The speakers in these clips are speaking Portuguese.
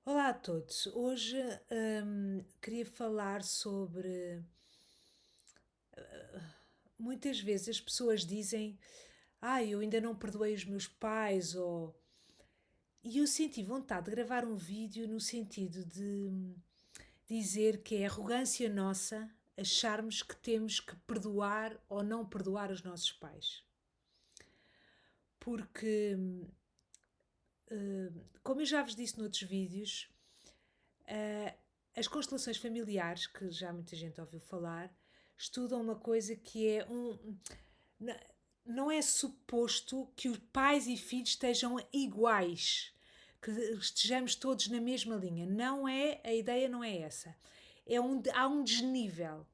Olá a todos. Hoje queria falar sobre. Muitas vezes as pessoas dizem: eu ainda não perdoei os meus pais, ou. E eu senti vontade de gravar um vídeo no sentido de dizer que é arrogância nossa acharmos que temos que perdoar ou não perdoar os nossos pais. Porque, como eu já vos disse noutros vídeos, as constelações familiares, que já muita gente ouviu falar, estudam uma coisa que é não é suposto que os pais e filhos estejam iguais, que estejamos todos na mesma linha. Não é, a ideia não é essa. Há um desnível.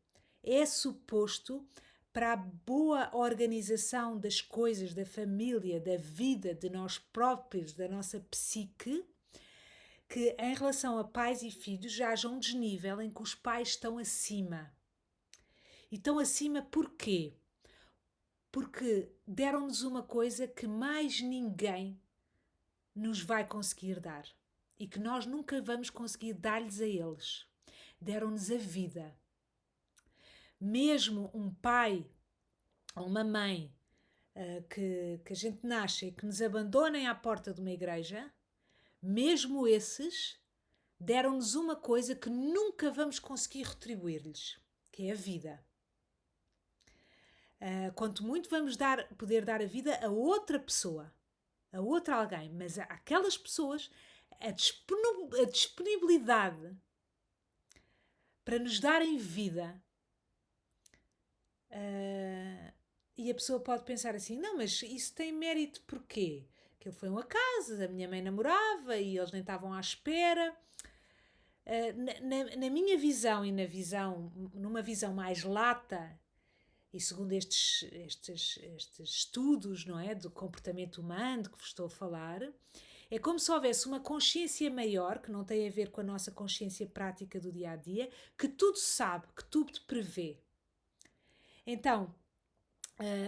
É suposto para a boa organização das coisas, da família, da vida, de nós próprios, da nossa psique, que em relação a pais e filhos já haja um desnível em que os pais estão acima. E estão acima porquê? Porque deram-nos uma coisa que mais ninguém nos vai conseguir dar e que nós nunca vamos conseguir dar-lhes a eles. Deram-nos a vida. Mesmo um pai ou uma mãe que a gente nasce e que nos abandonem à porta de uma igreja, mesmo esses deram-nos uma coisa que nunca vamos conseguir retribuir-lhes, que é a vida. Quanto muito vamos poder dar a vida a outra pessoa, a outra alguém, mas aquelas pessoas, a disponibilidade para nos darem vida. E a pessoa pode pensar assim: não, mas isso tem mérito porquê? Que ele foi um acaso, a minha mãe namorava e eles nem estavam à espera. Na minha visão e numa visão mais lata, e segundo estes estudos, não é, do comportamento humano de que vos estou a falar, é como se houvesse uma consciência maior, que não tem a ver com a nossa consciência prática do dia a dia, que tudo sabe, que tudo prevê. Então,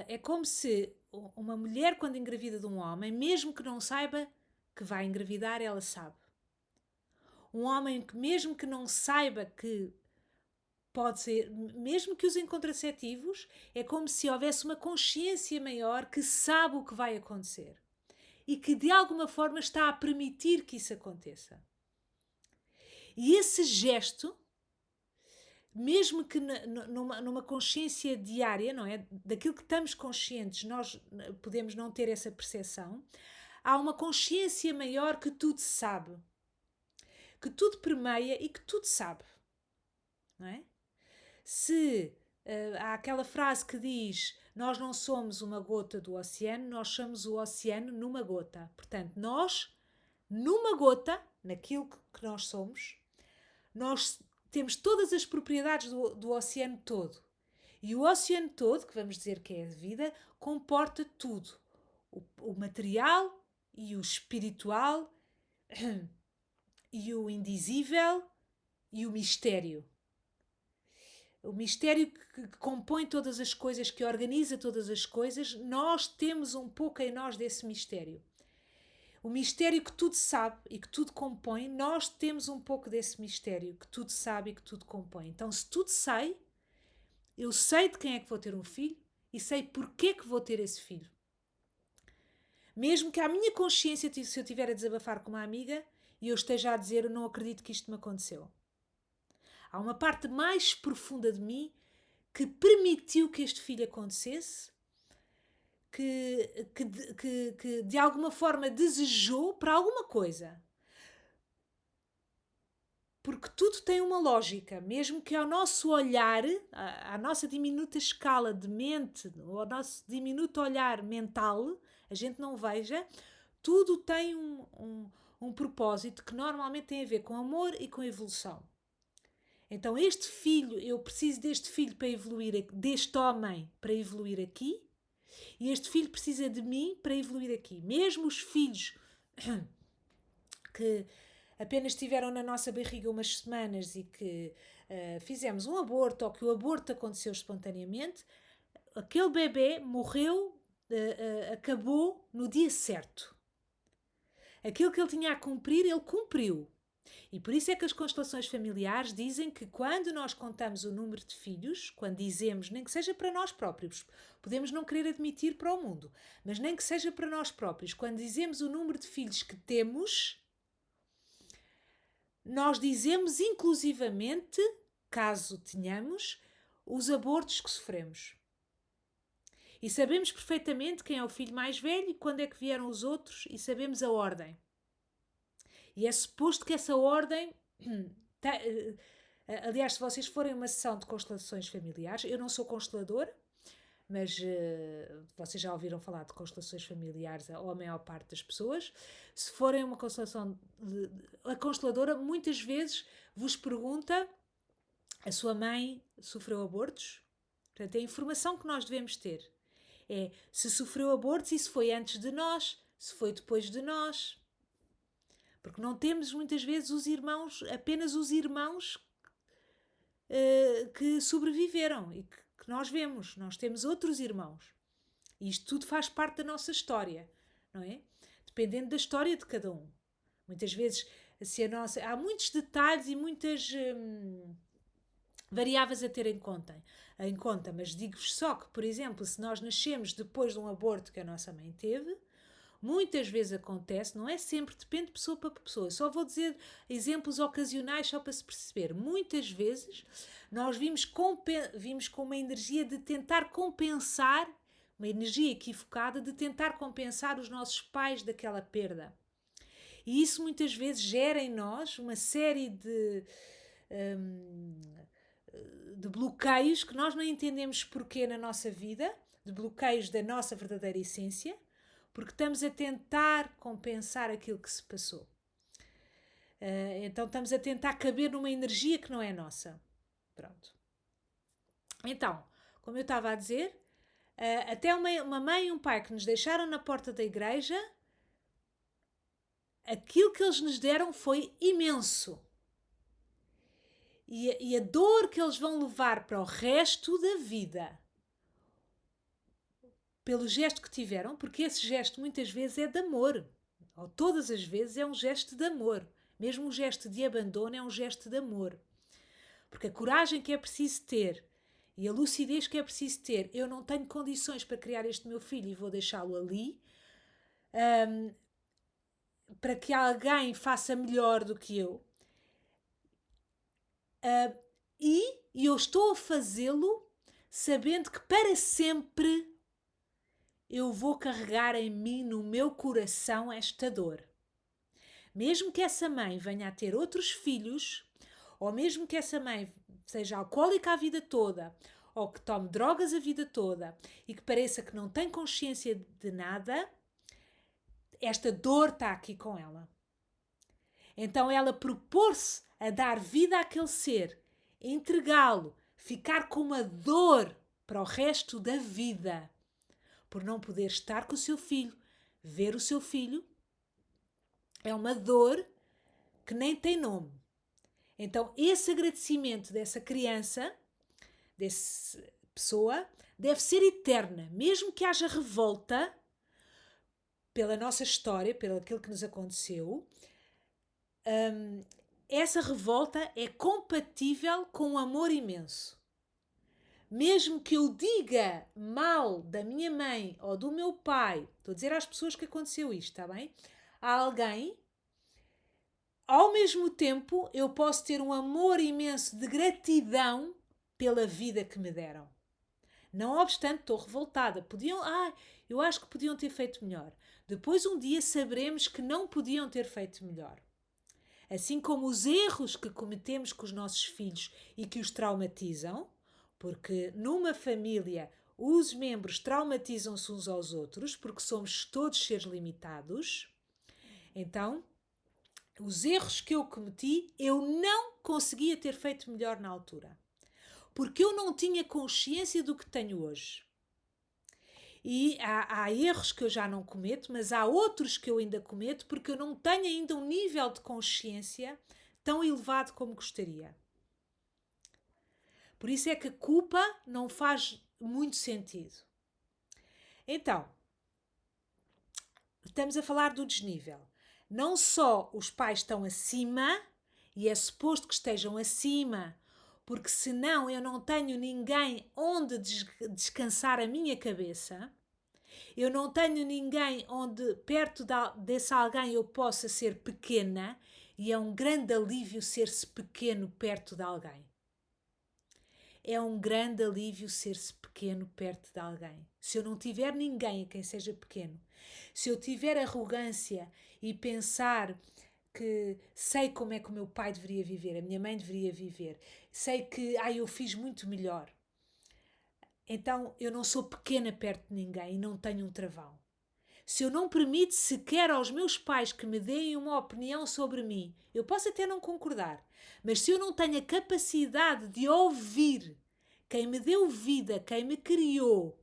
é como se uma mulher, quando engravida de um homem, mesmo que não saiba que vai engravidar, ela sabe. Um homem que, mesmo que não saiba que pode ser, mesmo que usem contraceptivos, é como se houvesse uma consciência maior que sabe o que vai acontecer e que de alguma forma está a permitir que isso aconteça. E esse gesto, mesmo que numa consciência diária, não é? Daquilo que estamos conscientes, nós podemos não ter essa percepção, há uma consciência maior que tudo sabe, que tudo permeia e que tudo sabe, não é? Se há aquela frase que diz: nós não somos uma gota do oceano, nós somos o oceano numa gota. Portanto, nós, numa gota, naquilo que nós somos, nós temos todas as propriedades do oceano todo. E o oceano todo, que vamos dizer que é a vida, comporta tudo: o material e o espiritual e o indizível e o mistério. O mistério que compõe todas as coisas, que organiza todas as coisas, nós temos um pouco em nós desse mistério. O mistério que tudo sabe e que tudo compõe, nós temos um pouco desse mistério que tudo sabe e que tudo compõe. Então, se tudo sei, eu sei de quem é que vou ter um filho e sei porquê que vou ter esse filho. Mesmo que a minha consciência, se eu estiver a desabafar com uma amiga e eu esteja a dizer: eu não acredito que isto me aconteceu. Há uma parte mais profunda de mim que permitiu que este filho acontecesse, que de alguma forma desejou para alguma coisa. Porque tudo tem uma lógica, mesmo que ao nosso olhar, à nossa diminuta escala de mente, ou ao nosso diminuto olhar mental, a gente não veja, tudo tem um propósito que normalmente tem a ver com amor e com evolução. Então, este filho, eu preciso deste filho para evoluir, deste homem para evoluir aqui, e este filho precisa de mim para evoluir aqui. Mesmo os filhos que apenas estiveram na nossa barriga umas semanas e que fizemos um aborto ou que o aborto aconteceu espontaneamente, aquele bebê morreu, acabou no dia certo. Aquilo que ele tinha a cumprir, ele cumpriu. E por isso é que as constelações familiares dizem que quando nós contamos o número de filhos, quando dizemos, nem que seja para nós próprios, podemos não querer admitir para o mundo, mas nem que seja para nós próprios, quando dizemos o número de filhos que temos, nós dizemos inclusivamente, caso tenhamos, os abortos que sofremos. E sabemos perfeitamente quem é o filho mais velho e quando é que vieram os outros e sabemos a ordem. E é suposto que essa ordem... aliás, se vocês forem a uma sessão de constelações familiares, eu não sou consteladora, mas vocês já ouviram falar de constelações familiares, ou a maior parte das pessoas. Se forem a uma constelação, a consteladora muitas vezes vos pergunta: a sua mãe sofreu abortos? Portanto, é a informação que nós devemos ter. É se sofreu abortos e se foi antes de nós, se foi depois de nós. Porque não temos muitas vezes os irmãos, apenas os irmãos que sobreviveram e que nós vemos. Nós temos outros irmãos. E isto tudo faz parte da nossa história, não é? Dependendo da história de cada um. Muitas vezes há muitos detalhes e muitas variáveis a ter em conta. Mas digo-vos só que, por exemplo, se nós nascemos depois de um aborto que a nossa mãe teve, muitas vezes acontece, não é sempre, depende de pessoa para pessoa. Só vou dizer exemplos ocasionais só para se perceber. Muitas vezes nós vimos com uma energia de tentar compensar, uma energia equivocada de tentar compensar os nossos pais daquela perda. E isso muitas vezes gera em nós uma série de bloqueios que nós não entendemos porquê na nossa vida, de bloqueios da nossa verdadeira essência, porque estamos a tentar compensar aquilo que se passou. Então estamos a tentar caber numa energia que não é nossa. Pronto. Então, como eu estava a dizer, até uma mãe e um pai que nos deixaram na porta da igreja, aquilo que eles nos deram foi imenso. E a dor que eles vão levar para o resto da vida, pelo gesto que tiveram, porque esse gesto muitas vezes é de amor, ou todas as vezes é um gesto de amor. Mesmo o gesto de abandono é um gesto de amor. Porque a coragem que é preciso ter e a lucidez que é preciso ter, eu não tenho condições para criar este meu filho e vou deixá-lo ali, para que alguém faça melhor do que eu. E eu estou a fazê-lo sabendo que para sempre eu vou carregar em mim, no meu coração, esta dor. Mesmo que essa mãe venha a ter outros filhos, ou mesmo que essa mãe seja alcoólica a vida toda, ou que tome drogas a vida toda, e que pareça que não tem consciência de nada, esta dor está aqui com ela. Então ela propor-se a dar vida àquele ser, entregá-lo, ficar com uma dor para o resto da vida, por não poder estar com o seu filho, ver o seu filho, é uma dor que nem tem nome. Então esse agradecimento dessa criança, dessa pessoa, deve ser eterna, mesmo que haja revolta pela nossa história, pelo aquilo que nos aconteceu. Essa revolta é compatível com um amor imenso. Mesmo que eu diga mal da minha mãe ou do meu pai, estou a dizer às pessoas que aconteceu isto, está bem? A alguém, ao mesmo tempo eu posso ter um amor imenso de gratidão pela vida que me deram. Não obstante, estou revoltada. Eu acho que podiam ter feito melhor. Depois um dia saberemos que não podiam ter feito melhor. Assim como os erros que cometemos com os nossos filhos e que os traumatizam, porque numa família os membros traumatizam-se uns aos outros, porque somos todos seres limitados. Então, os erros que eu cometi, eu não conseguia ter feito melhor na altura. Porque eu não tinha consciência do que tenho hoje. E há erros que eu já não cometo, mas há outros que eu ainda cometo porque eu não tenho ainda um nível de consciência tão elevado como gostaria. Por isso é que a culpa não faz muito sentido. Então, estamos a falar do desnível. Não só os pais estão acima, e é suposto que estejam acima, porque senão eu não tenho ninguém onde descansar a minha cabeça, eu não tenho ninguém onde, perto desse alguém, eu possa ser pequena, e é um grande alívio ser-se pequeno perto de alguém. É um grande alívio ser-se pequeno perto de alguém. Se eu não tiver ninguém a quem seja pequeno, se eu tiver arrogância e pensar que sei como é que o meu pai deveria viver, a minha mãe deveria viver, sei que eu fiz muito melhor, então eu não sou pequena perto de ninguém e não tenho um travão. Se eu não permito sequer aos meus pais que me deem uma opinião sobre mim, eu posso até não concordar, mas se eu não tenho a capacidade de ouvir quem me deu vida, quem me criou,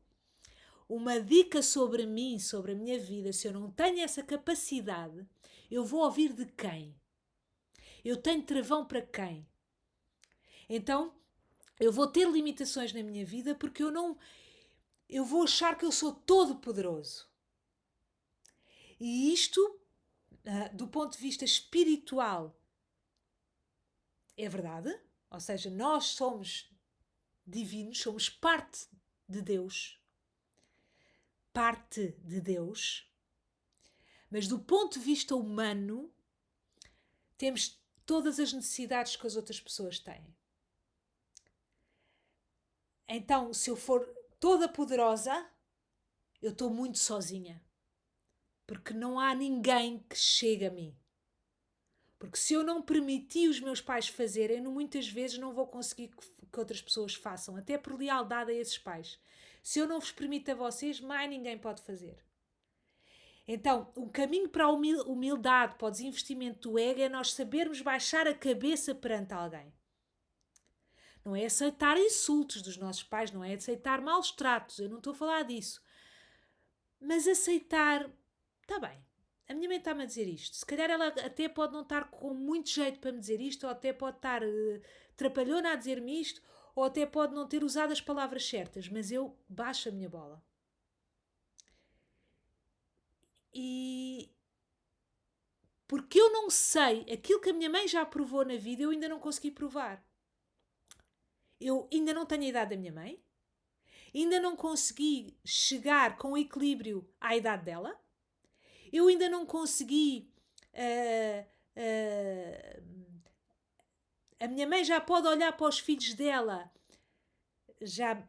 uma dica sobre mim, sobre a minha vida, se eu não tenho essa capacidade, eu vou ouvir de quem? Eu tenho travão para quem? Então, eu vou ter limitações na minha vida porque eu vou achar que eu sou todo poderoso. E isto, do ponto de vista espiritual, é verdade. Ou seja, nós somos divinos, somos parte de Deus. Parte de Deus. Mas do ponto de vista humano, temos todas as necessidades que as outras pessoas têm. Então, se eu for toda poderosa, eu estou muito sozinha. Porque não há ninguém que chegue a mim. Porque se eu não permitir os meus pais fazerem, muitas vezes não vou conseguir que outras pessoas façam, até por lealdade a esses pais. Se eu não vos permito a vocês, mais ninguém pode fazer. Então, o caminho para a humildade, para o desinvestimento do ego, é nós sabermos baixar a cabeça perante alguém. Não é aceitar insultos dos nossos pais, não é aceitar maus tratos, eu não estou a falar disso. Mas aceitar, está bem, a minha mãe está-me a dizer isto. Se calhar ela até pode não estar com muito jeito para me dizer isto, ou até pode estar trapalhona a dizer-me isto, ou até pode não ter usado as palavras certas, mas eu baixo a minha bola. E porque eu não sei aquilo que a minha mãe já provou na vida, eu ainda não consegui provar. Eu ainda não tenho a idade da minha mãe, ainda não consegui chegar com equilíbrio à idade dela, eu ainda não consegui. A minha mãe já pode olhar para os filhos dela já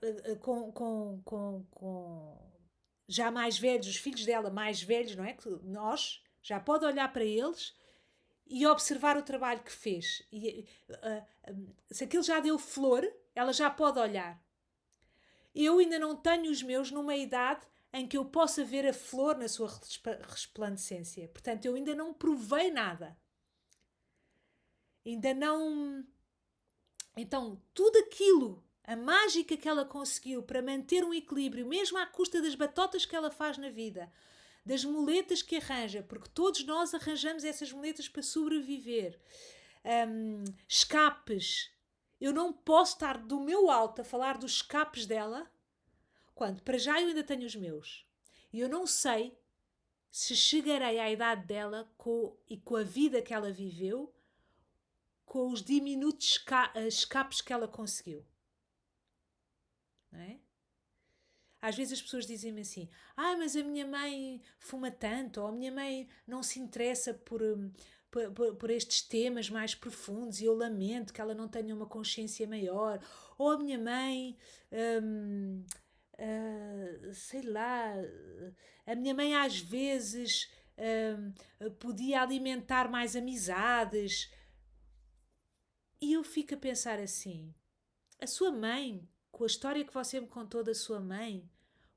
já mais velhos, os filhos dela mais velhos, não é? Que nós já pode olhar para eles e observar o trabalho que fez. Se aquilo já deu flor, ela já pode olhar. Eu ainda não tenho os meus numa idade em que eu possa ver a flor na sua resplandecência. Portanto, eu ainda não provei nada. Ainda não. Então, tudo aquilo, a mágica que ela conseguiu para manter um equilíbrio, mesmo à custa das batotas que ela faz na vida, das muletas que arranja, porque todos nós arranjamos essas muletas para sobreviver, escapes. Eu não posso estar do meu alto a falar dos escapes dela, quando para já eu ainda tenho os meus. E eu não sei se chegarei à idade dela e com a vida que ela viveu, com os diminutos escapes que ela conseguiu. Não é? Às vezes as pessoas dizem-me assim: mas a minha mãe fuma tanto, ou a minha mãe não se interessa por estes temas mais profundos e eu lamento que ela não tenha uma consciência maior, ou a minha mãe, sei lá, a minha mãe às vezes podia alimentar mais amizades. E eu fico a pensar assim: a sua mãe, com a história que você me contou da sua mãe,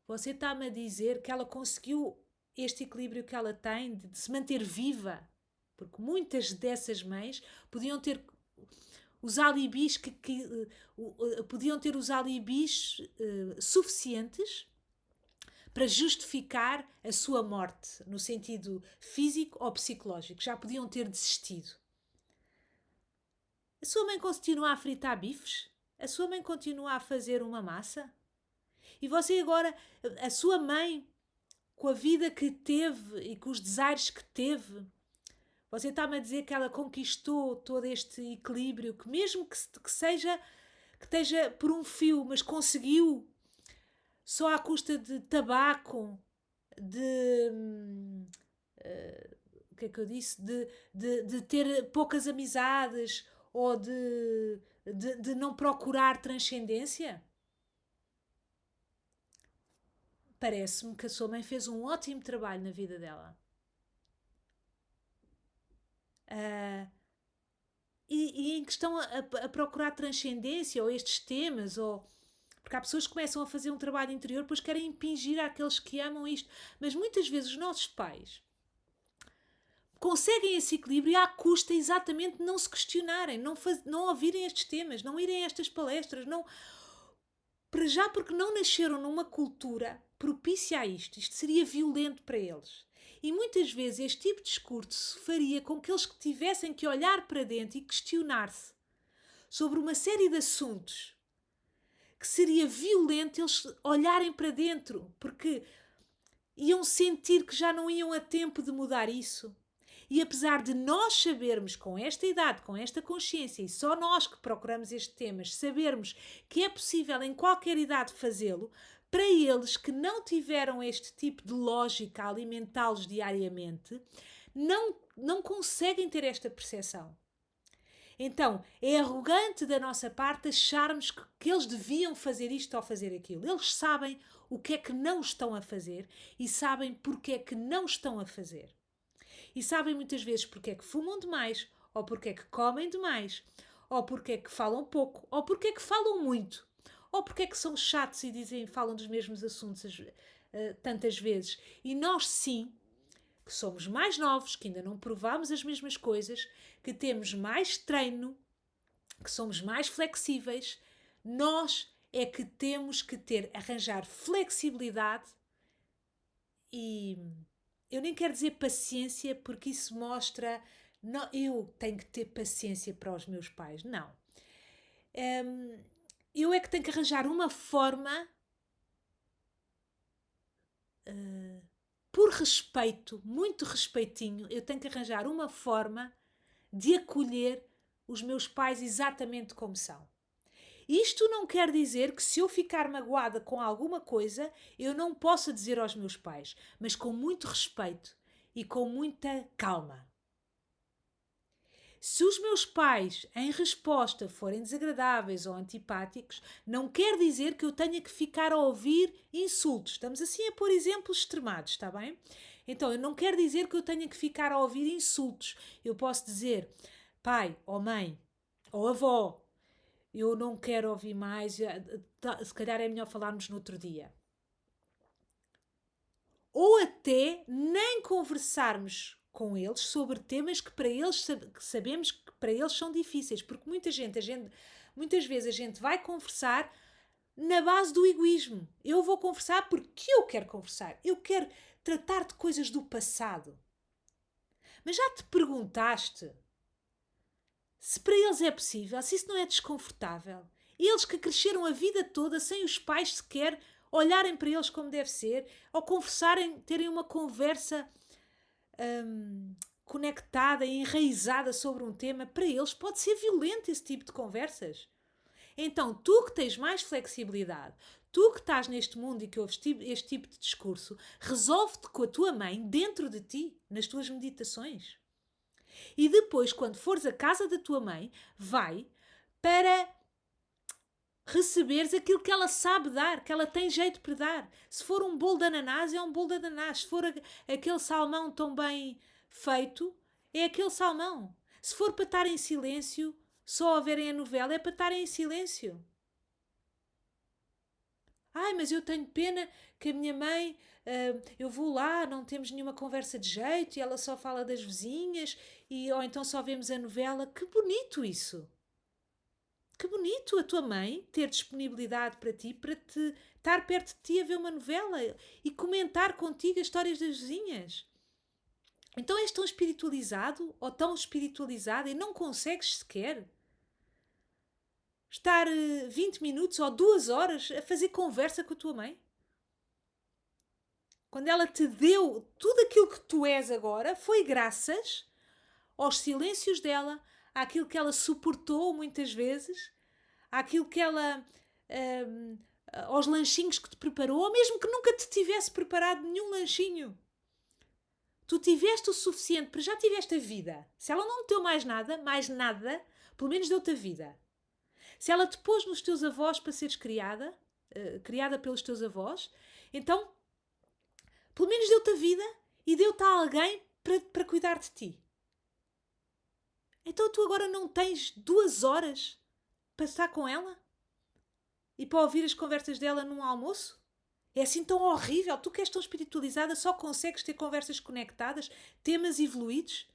você está-me a dizer que ela conseguiu este equilíbrio que ela tem de se manter viva? Porque muitas dessas mães podiam ter os alibis podiam ter os alibis suficientes para justificar a sua morte, no sentido físico ou psicológico. Já podiam ter desistido. A sua mãe continua a fritar bifes? A sua mãe continua a fazer uma massa? E você agora, a sua mãe, com a vida que teve e com os desaires que teve, Você está-me a dizer que ela conquistou todo este equilíbrio, que mesmo que seja, que esteja por um fio, mas conseguiu só à custa de tabaco, de. O que é que eu disse? De ter poucas amizades ou de não procurar transcendência? Parece-me que a sua mãe fez um ótimo trabalho na vida dela. Ah, e em questão a procurar transcendência ou estes temas, ou porque há pessoas que começam a fazer um trabalho interior, depois querem impingir àqueles que amam isto. Mas muitas vezes os nossos pais conseguem esse equilíbrio à custa exatamente de não se questionarem, não ouvirem estes temas, não irem a estas palestras, não, para já porque não nasceram numa cultura propícia a isto. Isto seria violento para eles. E muitas vezes este tipo de discurso faria com que eles tivessem que olhar para dentro e questionar-se sobre uma série de assuntos que seria violento eles olharem para dentro, porque iam sentir que já não iam a tempo de mudar isso. E apesar de nós sabermos, com esta idade, com esta consciência, e só nós que procuramos estes temas, sabermos que é possível em qualquer idade fazê-lo, para eles que não tiveram este tipo de lógica a alimentá-los diariamente, não conseguem ter esta percepção. Então, é arrogante da nossa parte acharmos que eles deviam fazer isto ou fazer aquilo. Eles sabem o que é que não estão a fazer e sabem porque é que não estão a fazer. E sabem muitas vezes porque é que fumam demais, ou porque é que comem demais, ou porque é que falam pouco, ou porque é que falam muito, ou porque é que são chatos e falam dos mesmos assuntos tantas vezes. E nós sim, que somos mais novos, que ainda não provámos as mesmas coisas, que temos mais treino, que somos mais flexíveis, nós é que temos que arranjar flexibilidade e eu nem quero dizer paciência porque isso mostra não, eu tenho que ter paciência para os meus pais, não. Eu é que tenho que arranjar uma forma por respeito, muito respeitinho, eu tenho que arranjar uma forma de acolher os meus pais exatamente como são. Isto não quer dizer que se eu ficar magoada com alguma coisa, eu não possa dizer aos meus pais, mas com muito respeito e com muita calma. Se os meus pais, em resposta, forem desagradáveis ou antipáticos, não quer dizer que eu tenha que ficar a ouvir insultos. Estamos assim a pôr exemplos extremados, está bem? Então, eu não quero dizer que eu tenha que ficar a ouvir insultos. Eu posso dizer, pai ou mãe ou avó, eu não quero ouvir mais, se calhar é melhor falarmos no outro dia. Ou até nem conversarmos com eles sobre temas que para eles que sabemos que para eles são difíceis, porque muitas vezes a gente vai conversar na base do egoísmo. Eu vou conversar porque eu quero conversar, eu quero tratar de coisas do passado. Mas já te perguntaste se para eles é possível, se isso não é desconfortável? Eles que cresceram a vida toda sem os pais sequer olharem para eles como deve ser, ou conversarem, terem uma conversa conectada e enraizada sobre um tema, para eles pode ser violento esse tipo de conversas. Então, tu que tens mais flexibilidade, tu que estás neste mundo e que ouves este tipo de discurso, resolve-te com a tua mãe dentro de ti, nas tuas meditações. E depois, quando fores à casa da tua mãe, vai para receberes aquilo que ela sabe dar, que ela tem jeito para dar. Se for um bolo de ananás, é um bolo de ananás. Se for aquele salmão tão bem feito, é aquele salmão. Se for para estar em silêncio, só a verem a novela, é para estarem em silêncio. Ai, mas eu tenho pena que a minha mãe, eu vou lá, não temos nenhuma conversa de jeito e ela só fala das vizinhas ou então só vemos a novela. Que bonito isso! Que bonito a tua mãe ter disponibilidade para ti, para te estar perto de ti a ver uma novela e comentar contigo as histórias das vizinhas. Então és tão espiritualizado ou tão espiritualizada e não consegues sequer estar 20 minutos ou 2 horas a fazer conversa com a tua mãe? Quando ela te deu tudo aquilo que tu és agora, foi graças aos silêncios dela, àquilo que ela suportou muitas vezes, àquilo que ela... aos lanchinhos que te preparou, ou mesmo que nunca te tivesse preparado nenhum lanchinho. Tu tiveste o suficiente, para já tiveste a vida. Se ela não te deu mais nada, pelo menos deu-te a vida. Se ela te pôs nos teus avós para seres criada, criada pelos teus avós, então, pelo menos deu-te a vida e deu-te a alguém para cuidar de ti. Então tu agora não tens 2 horas para estar com ela? E para ouvir as conversas dela num almoço? É assim tão horrível? Tu que és tão espiritualizada só consegues ter conversas conectadas, temas evoluídos?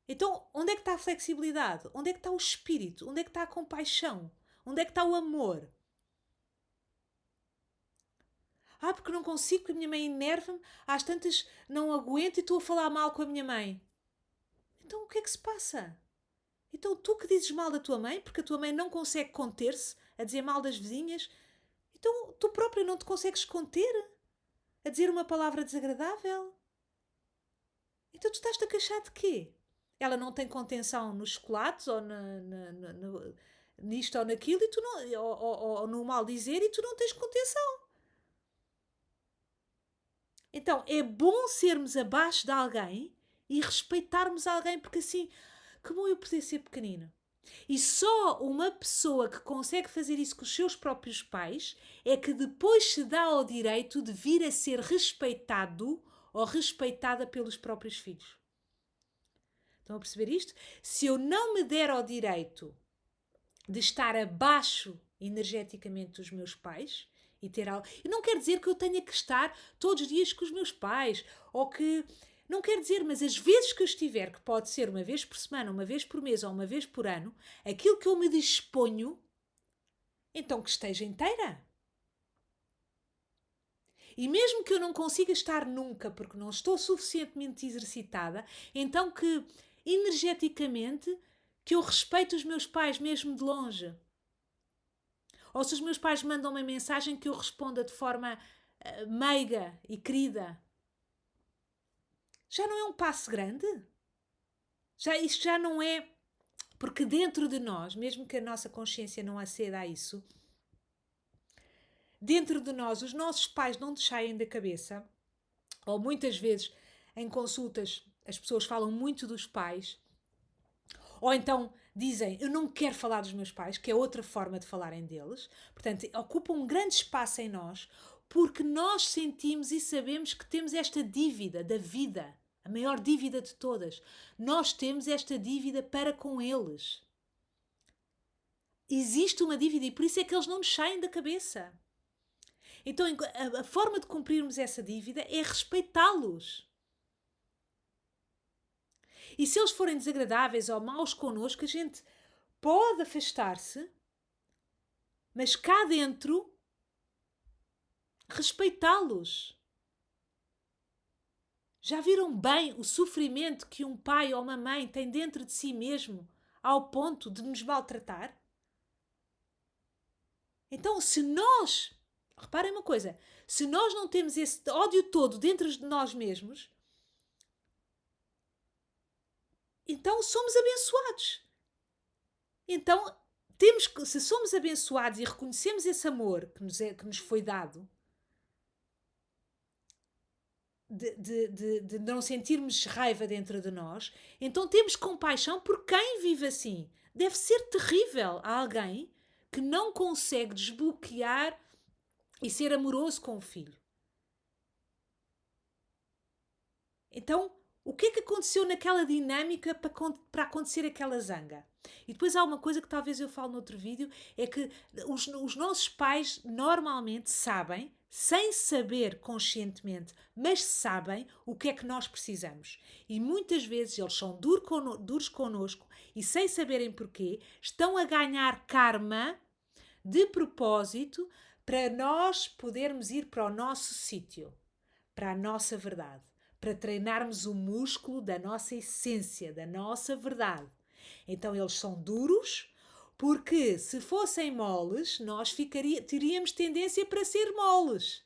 Então, onde é que está a flexibilidade? Onde é que está o espírito? Onde é que está a compaixão? Onde é que está o amor? Porque não consigo, porque a minha mãe enerva-me, às tantas não aguento e estou a falar mal com a minha mãe. Então, o que é que se passa? Então, tu que dizes mal da tua mãe, porque a tua mãe não consegue conter-se a dizer mal das vizinhas, então tu própria não te consegues conter a dizer uma palavra desagradável? Então tu estás-te a queixar de quê? Ela não tem contenção nos chocolates ou nisto ou naquilo e tu não, ou no mal dizer e tu não tens contenção. Então é bom sermos abaixo de alguém e respeitarmos alguém, porque assim, que bom eu poder ser pequenino. E só uma pessoa que consegue fazer isso com os seus próprios pais é que depois se dá ao direito de vir a ser respeitado ou respeitada pelos próprios filhos. Estão a perceber isto? Se eu não me der ao direito de estar abaixo energeticamente dos meus pais e ter algo... E não quer dizer que eu tenha que estar todos os dias com os meus pais ou que... Não quer dizer, mas as vezes que eu estiver, que pode ser uma vez por semana, uma vez por mês ou uma vez por ano, aquilo que eu me disponho, então que esteja inteira. E mesmo que eu não consiga estar nunca, porque não estou suficientemente exercitada, então que energeticamente que eu respeito os meus pais mesmo de longe. Ou se os meus pais mandam uma mensagem que eu responda de forma meiga e querida. Já não é um passo grande? Isto já não é... Porque dentro de nós, mesmo que a nossa consciência não aceda a isso, dentro de nós, os nossos pais não nos saem da cabeça, ou muitas vezes em consultas as pessoas falam muito dos pais, ou então dizem, eu não quero falar dos meus pais, que é outra forma de falarem deles. Portanto, ocupam um grande espaço em nós, porque nós sentimos e sabemos que temos esta dívida da vida, a maior dívida de todas. Nós temos esta dívida para com eles. Existe uma dívida e por isso é que eles não nos saem da cabeça. Então, a forma de cumprirmos essa dívida é respeitá-los. E se eles forem desagradáveis ou maus connosco, a gente pode afastar-se, mas cá dentro respeitá-los. Já viram bem o sofrimento que um pai ou uma mãe tem dentro de si mesmo ao ponto de nos maltratar? Então, se nós, reparem uma coisa, se nós não temos esse ódio todo dentro de nós mesmos, então somos abençoados. Então, se somos abençoados e reconhecemos esse amor que nos foi dado, de não sentirmos raiva dentro de nós, então temos compaixão por quem vive assim. Deve ser terrível a alguém que não consegue desbloquear e ser amoroso com o filho. Então, o que é que aconteceu naquela dinâmica para acontecer aquela zanga? E depois há uma coisa que talvez eu fale noutro vídeo, é que os nossos pais normalmente sabem, sem saber conscientemente, mas sabem o que é que nós precisamos. E muitas vezes eles são duros connosco e sem saberem porquê, estão a ganhar karma de propósito para nós podermos ir para o nosso sítio, para a nossa verdade, para treinarmos o músculo da nossa essência, da nossa verdade. Então eles são duros, porque se fossem moles, nós teríamos tendência para ser moles.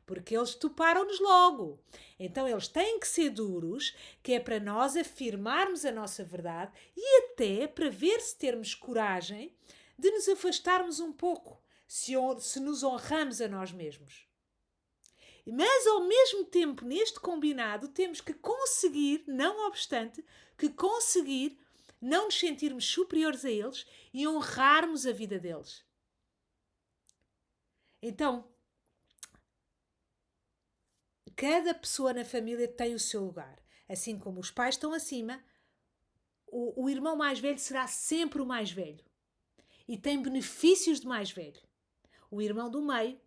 porque eles toparam-nos logo. Então eles têm que ser duros, que é para nós afirmarmos a nossa verdade e até para ver se termos coragem de nos afastarmos um pouco, se nos honramos a nós mesmos. Mas ao mesmo tempo, neste combinado, temos que conseguir, não obstante, que conseguir não nos sentirmos superiores a eles e honrarmos a vida deles. Então, cada pessoa na família tem o seu lugar. Assim como os pais estão acima, o irmão mais velho será sempre o mais velho. E tem benefícios de mais velho. O irmão do meio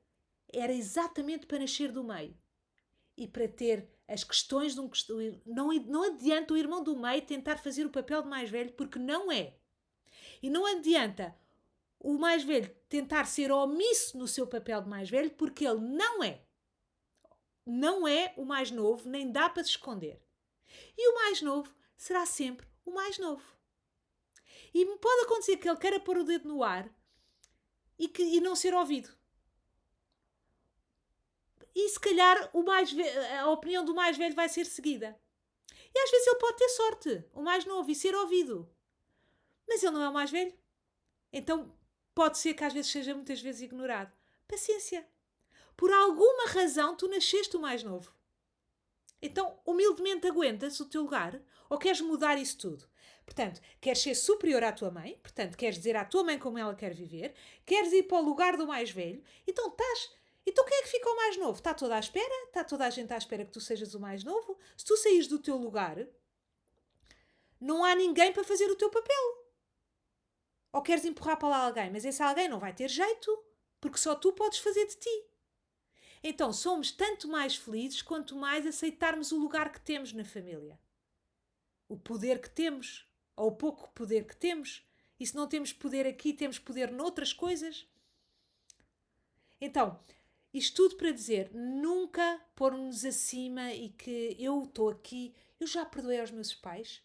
era exatamente para nascer do meio. E para ter as questões de um... Não adianta o irmão do meio tentar fazer o papel de mais velho, porque não é. E não adianta o mais velho tentar ser omisso no seu papel de mais velho, porque ele não é. Não é o mais novo, nem dá para se esconder. E o mais novo será sempre o mais novo. E pode acontecer que ele queira pôr o dedo no ar e não ser ouvido. E se calhar a opinião do mais velho vai ser seguida. E às vezes ele pode ter sorte, o mais novo, e ser ouvido. Mas ele não é o mais velho. Então pode ser que às vezes seja muitas vezes ignorado. Paciência. Por alguma razão tu nasceste o mais novo. Então, humildemente aguentas o teu lugar ou queres mudar isso tudo? Portanto, queres ser superior à tua mãe, portanto, queres dizer à tua mãe como ela quer viver, queres ir para o lugar do mais velho, então estás. Então quem é que fica o mais novo? Está toda à espera? Está toda a gente à espera que tu sejas o mais novo? Se tu saís do teu lugar, não há ninguém para fazer o teu papel. Ou queres empurrar para lá alguém, mas esse alguém não vai ter jeito, porque só tu podes fazer de ti. Então somos tanto mais felizes quanto mais aceitarmos o lugar que temos na família. O poder que temos, ou o pouco poder que temos. E se não temos poder aqui, temos poder noutras coisas. Então, isto tudo para dizer, nunca pôr-nos acima e que eu estou aqui, eu já perdoei aos meus pais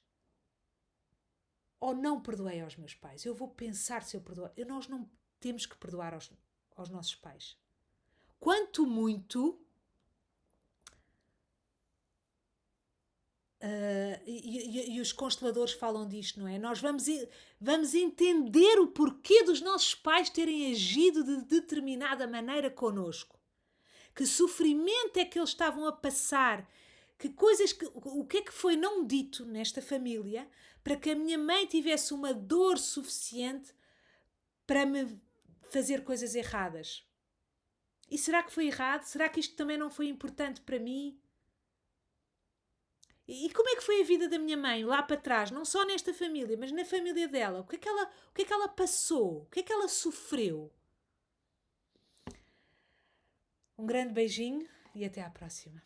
ou não perdoei aos meus pais. Eu vou pensar se eu perdoei. Nós não temos que perdoar aos nossos pais. Quanto muito... e os consteladores falam disto, não é? Nós vamos entender o porquê dos nossos pais terem agido de determinada maneira connosco. Que sofrimento é que eles estavam a passar? O que é que foi não dito nesta família para que a minha mãe tivesse uma dor suficiente para me fazer coisas erradas? E será que foi errado? Será que isto também não foi importante para mim? E como é que foi a vida da minha mãe lá para trás? Não só nesta família, mas na família dela. O que é que ela passou? O que é que ela sofreu? Um grande beijinho e até à próxima.